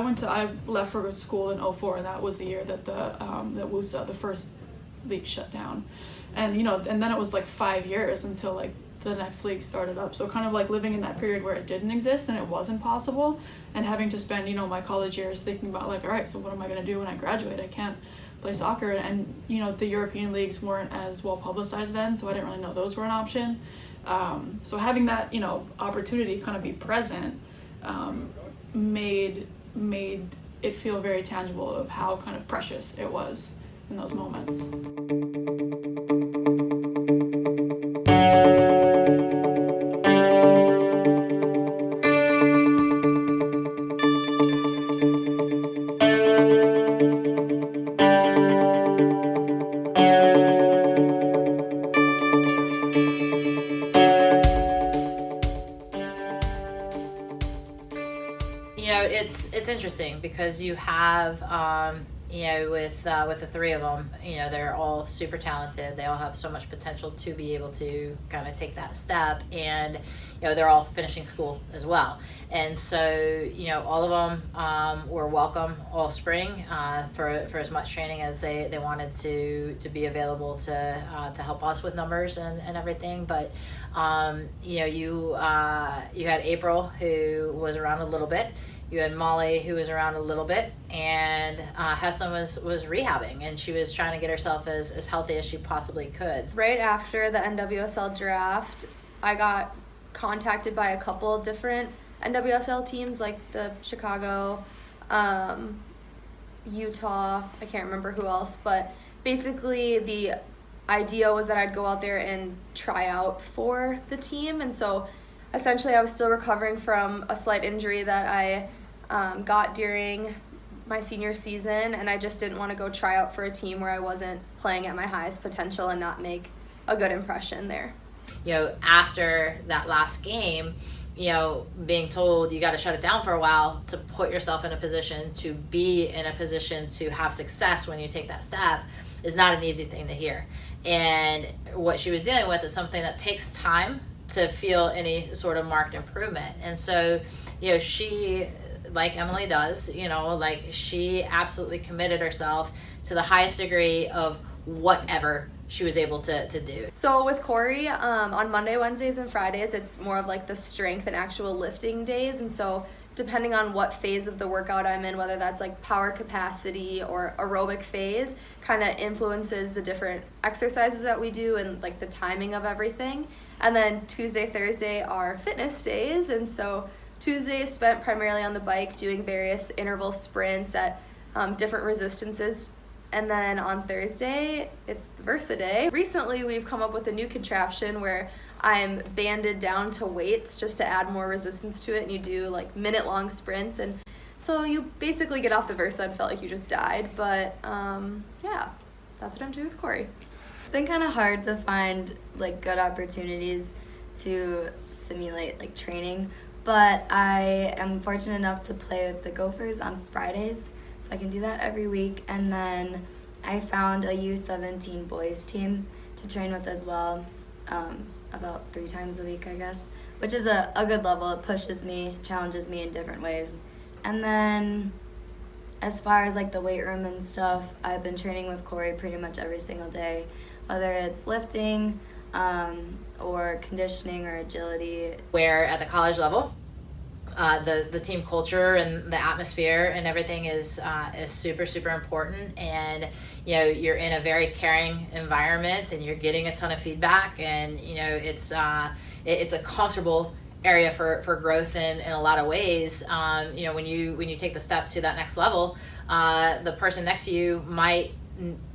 I left for school in 04, and that was the year that that WUSA, the first league, shut down. And and then it was like 5 years until like the next league started up. So kind of like living in that period where it didn't exist and it wasn't possible, and having to spend my college years thinking about like, all right, so what am I going to do when I graduate? I can't play soccer. And the European leagues weren't as well publicized then, so I didn't really know those were an option. So having that opportunity kind of be present made it feel very tangible of how kind of precious it was in those moments. It's interesting because you have with the three of them, they're all super talented. They all have so much potential to be able to kind of take that step, and they're all finishing school as well. And so all of them were welcome all spring for as much training as they wanted to be available to help us with numbers and everything. But you had April, who was around a little bit. You had Molly, who was around a little bit, and HESLIN was rehabbing, and she was trying to get herself as healthy as she possibly could. Right after the NWSL draft, I got contacted by a couple different NWSL teams, like the Chicago, Utah, I can't remember who else, but basically the idea was that I'd go out there and try out for the team. And so essentially I was still recovering from a slight injury that I got during my senior season, and I just didn't want to go try out for a team where I wasn't playing at my highest potential and not make a good impression there. After that last game, being told you got to shut it down for a while to put yourself in a position to be in a position to have success when you take that step is not an easy thing to hear. And what she was dealing with is something that takes time to feel any sort of marked improvement. And so, she, like Emily does, she absolutely committed herself to the highest degree of whatever she was able to do. So with Corey, on Monday, Wednesdays, and Fridays, it's more of like the strength and actual lifting days. And so depending on what phase of the workout I'm in, whether that's like power capacity or aerobic phase, kind of influences the different exercises that we do and like the timing of everything. And then Tuesday, Thursday are fitness days. And so Tuesday is spent primarily on the bike doing various interval sprints at different resistances. And then on Thursday, it's Versa Day. Recently, we've come up with a new contraption where I'm banded down to weights just to add more resistance to it, and you do like minute-long sprints. And so you basically get off the Versa and felt like you just died. But yeah, that's what I'm doing with Corey. It's been kind of hard to find like good opportunities to simulate like training, but I am fortunate enough to play with the Gophers on Fridays. So I can do that every week. And then I found a U17 boys team to train with as well, about 3 times a week, I guess, which is a good level. It pushes me, challenges me in different ways. And then as far as like the weight room and stuff, I've been training with Corey pretty much every single day, whether it's lifting or conditioning or agility. Where at the college level, the team culture and the atmosphere and everything is super, super important. And you're in a very caring environment, and you're getting a ton of feedback, and it's a comfortable area for growth in a lot of ways. When you take the step to that next level, the person next to you might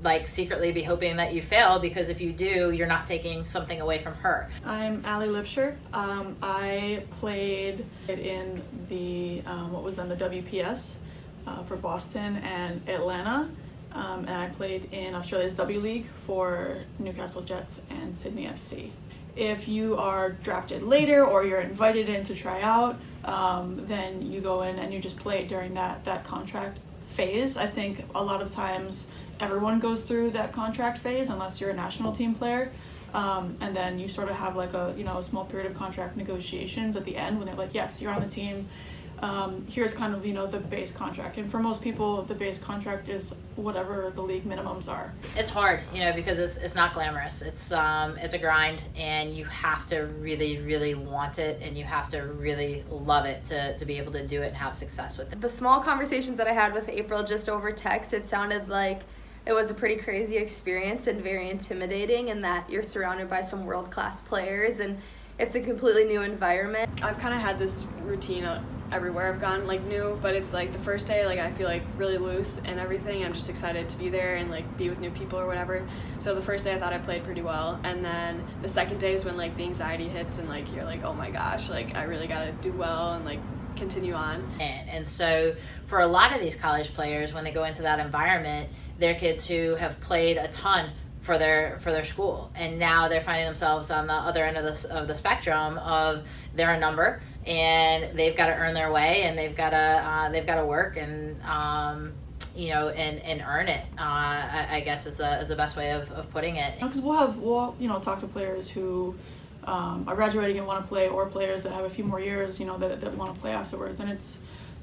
like secretly be hoping that you fail, because if you do, you're not taking something away from her. I'm Allie Lipscher. I played in the what was then the WPS for Boston and Atlanta, and I played in Australia's W League for Newcastle Jets and Sydney FC. If you are drafted later or you're invited in to try out, then you go in and you just play during that contract phase. I think a lot of times everyone goes through that contract phase unless you're a national team player, and then you sort of have like a small period of contract negotiations at the end when they're like, yes, you're on the team, here's kind of, you know, the base contract. And for most people, the base contract is whatever the league minimums are. It's hard, you know, because it's not glamorous. It's a grind, and you have to really, really want it, and you have to really love it to be able to do it and have success with it. The small conversations that I had with April just over text, it sounded like it was a pretty crazy experience and very intimidating, and that you're surrounded by some world-class players and it's a completely new environment. I've kind of had this routine everywhere I've gone, like new, but it's like the first day, like I feel like really loose and everything. I'm just excited to be there and like be with new people or whatever. So the first day I thought I played pretty well, and then the second day is when like the anxiety hits and like you're like, oh my gosh, like I really gotta do well and like continue on. And so for a lot of these college players, when they go into that environment, they're kids who have played a ton for their school, and now they're finding themselves on the other end of the spectrum of they're a number and they've got to earn their way, and they've got to work and you know, and earn it. I guess is the best way of putting it. Because we'll you know, talk to players who are graduating and want to play, or players that have a few more years, you know, that want to play afterwards, and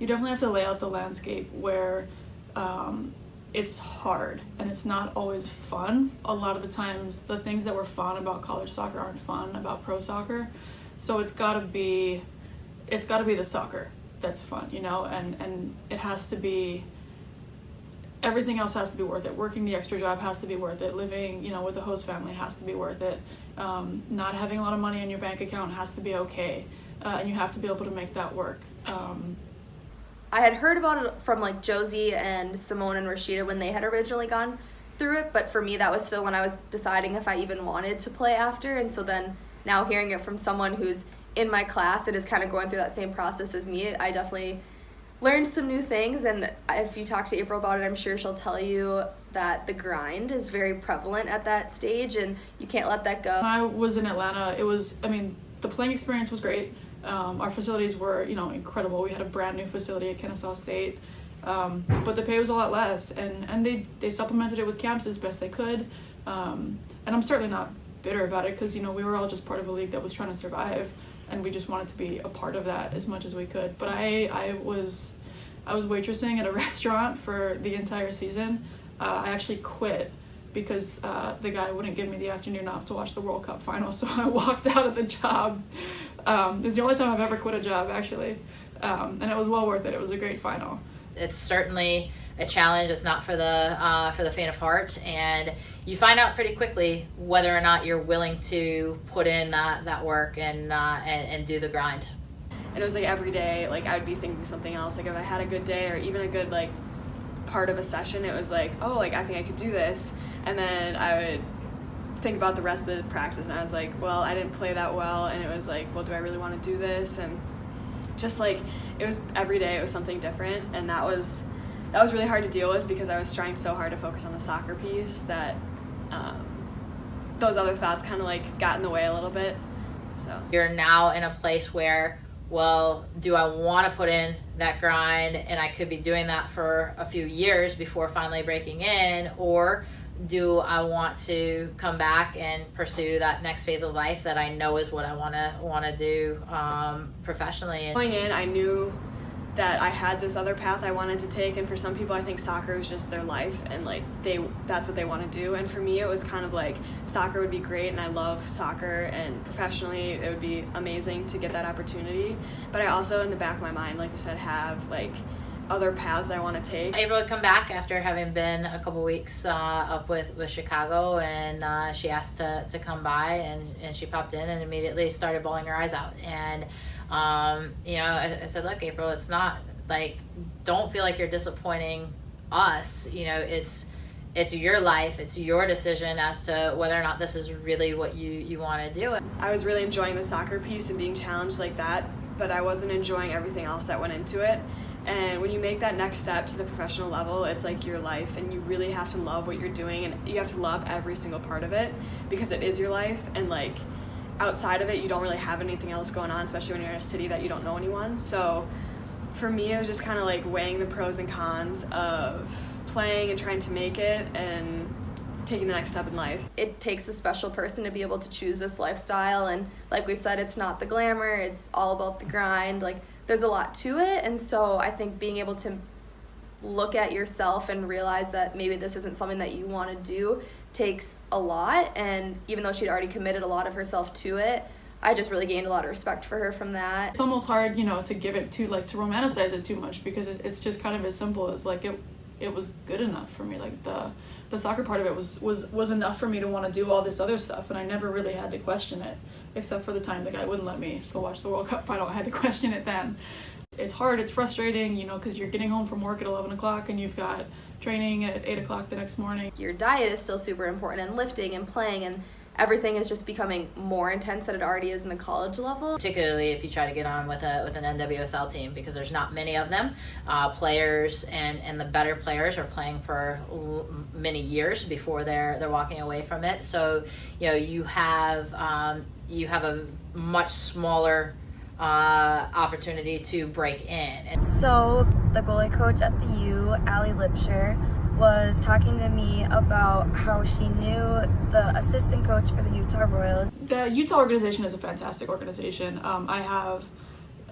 you definitely have to lay out the landscape where it's hard and it's not always fun. A lot of the times the things that were fun about college soccer aren't fun about pro soccer, so it's got to be the soccer that's fun, you know, and it has to be, everything else has to be worth it. Working the extra job has to be worth it. Living, you know, with a host family has to be worth it. Not having a lot of money in your bank account has to be okay, and you have to be able to make that work. I had heard about it from like Josie and Simone and Rashida when they had originally gone through it, but for me that was still when I was deciding if I even wanted to play after, and so then now hearing it from someone who's in my class and is kind of going through that same process as me, I definitely learned some new things. And if you talk to April about it, I'm sure she'll tell you that the grind is very prevalent at that stage and you can't let that go. When I was in Atlanta, the playing experience was great. Our facilities were, you know, incredible. We had a brand new facility at Kennesaw State, but the pay was a lot less, and they supplemented it with camps as best they could. And I'm certainly not bitter about it, because, you know, we were all just part of a league that was trying to survive, and we just wanted to be a part of that as much as we could. But I was waitressing at a restaurant for the entire season. I actually quit because the guy wouldn't give me the afternoon off to watch the World Cup final, so I walked out of the job. It was the only time I've ever quit a job, actually, and it was well worth it. It was a great final. It's certainly a challenge. It's not for the faint of heart, and you find out pretty quickly whether or not you're willing to put in that work and do the grind. And it was like every day, like I would be thinking something else. Like if I had a good day or even a good like part of a session, it was like, oh, like I think I could do this, and then I would think about the rest of the practice, and I was like, well, I didn't play that well, and it was like, well, do I really want to do this? And just like it was every day, it was something different, and that was really hard to deal with, because I was trying so hard to focus on the soccer piece that those other thoughts kind of like got in the way a little bit. So you're now in a place where, well, do I want to put in that grind, and I could be doing that for a few years before finally breaking in, or do I want to come back and pursue that next phase of life that I know is what I want to do professionally? Going in, I knew that I had this other path I wanted to take, and for some people I think soccer is just their life, and like that's what they want to do. And for me it was kind of like soccer would be great, and I love soccer, and professionally it would be amazing to get that opportunity, but I also in the back of my mind, like you said, have like other paths I want to take. April would come back after having been a couple weeks up with Chicago, and she asked to come by, and she popped in and immediately started bawling her eyes out. And you know, I said, look, April, it's not like, don't feel like you're disappointing us. You know, it's your life, it's your decision as to whether or not this is really what you want to do. I was really enjoying the soccer piece and being challenged like that, but I wasn't enjoying everything else that went into it. And when you make that next step to the professional level, it's like your life, and you really have to love what you're doing, and you have to love every single part of it, because it is your life, and like outside of it you don't really have anything else going on, especially when you're in a city that you don't know anyone. So for me it was just kind of like weighing the pros and cons of playing and trying to make it and taking the next step in life. It takes a special person to be able to choose this lifestyle, and like we've said, it's not the glamour, it's all about the grind. Like there's a lot to it. And so I think being able to look at yourself and realize that maybe this isn't something that you want to do takes a lot. And even though she'd already committed a lot of herself to it, I just really gained a lot of respect for her from that. It's almost hard, you know, to give it to, like, to romanticize it too much, because it's just kind of as simple as, like, it was good enough for me. Like, the soccer part of it was enough for me to want to do all this other stuff, and I never really had to question it, except for the time the guy wouldn't let me go watch the World Cup final. I had to question it then. It's hard, it's frustrating, you know, because you're getting home from work at 11 o'clock and you've got training at 8 o'clock the next morning. Your diet is still super important, and lifting and playing, and everything is just becoming more intense than it already is in the college level. Particularly if you try to get on with an NWSL team, because there's not many of them. Players and the better players are playing for many years before they're walking away from it. So, you know, you have a much smaller opportunity to break in. So the goalie coach at the U, Allie Lipscher, was talking to me about how she knew the assistant coach for the Utah Royals. The Utah organization is a fantastic organization. I have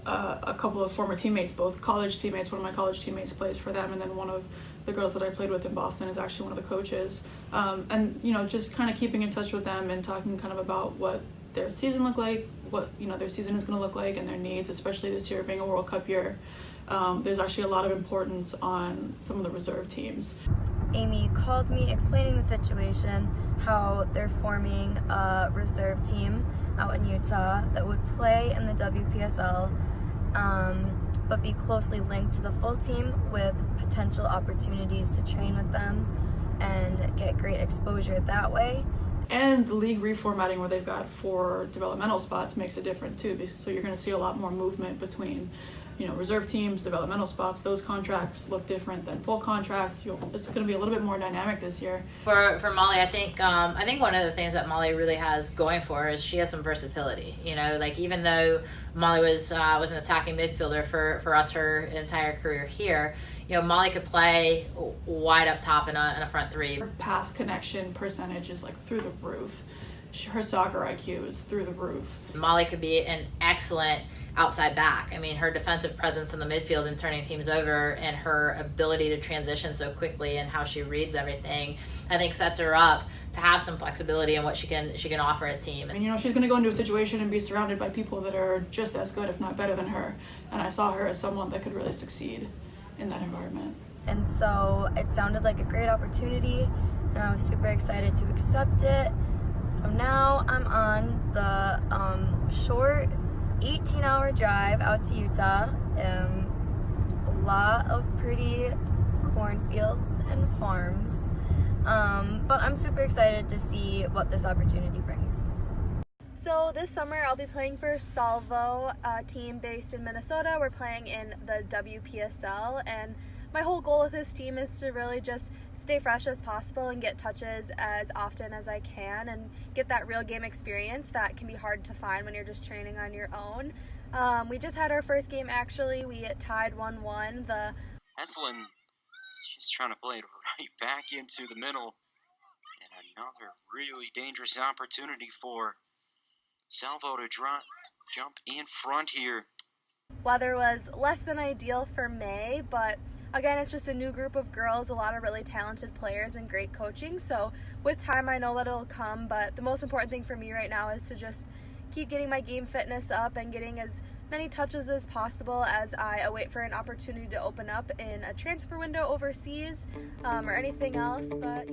a couple of former teammates, both college teammates. One of my college teammates plays for them, and then one of the girls that I played with in Boston is actually one of the coaches. And, you know, just kind of keeping in touch with them and talking kind of about what their season looked like, what, you know, their season is going to look like, and their needs, especially this year being a World Cup year. There's actually a lot of importance on some of the reserve teams. Amy called me explaining the situation, how they're forming a reserve team out in Utah that would play in the WPSL, but be closely linked to the full team with potential opportunities to train with them and get great exposure that way. And the league reformatting, where they've got 4 developmental spots, makes it different too. So you're going to see a lot more movement between, you know, reserve teams, developmental spots. Those contracts look different than full contracts. It's going to be a little bit more dynamic this year. For Molly, I think one of the things that Molly really has going for her is she has some versatility. You know, like, even though Molly was an attacking midfielder for us her entire career here, you know, Molly could play wide up top in a front three. Her pass connection percentage is, like, through the roof. Her soccer IQ is through the roof. Molly could be an excellent outside back. I mean, her defensive presence in the midfield and turning teams over, and her ability to transition so quickly and how she reads everything, I think sets her up to have some flexibility in what she can offer a team. And, you know, she's going to go into a situation and be surrounded by people that are just as good, if not better than her. And I saw her as someone that could really succeed in that environment. And so it sounded like a great opportunity, and I was super excited to accept it. So now I'm on the short 18-hour drive out to Utah. A lot of pretty cornfields and farms, but I'm super excited to see what this opportunity brings. So this summer I'll be playing for Salvo, a team based in Minnesota. We're playing in the WPSL, and my whole goal with this team is to really just stay fresh as possible and get touches as often as I can and get that real game experience that can be hard to find when you're just training on your own. We just had our first game, actually. We tied 1-1. The HESLIN is just trying to play it right back into the middle. And another really dangerous opportunity for Salvo to jump in front here. weather was less than ideal for May, but again, it's just a new group of girls, a lot of really talented players and great coaching. So with time, I know that it'll come, but the most important thing for me right now is to just keep getting my game fitness up and getting as many touches as possible as I await for an opportunity to open up in a transfer window overseas or anything else. But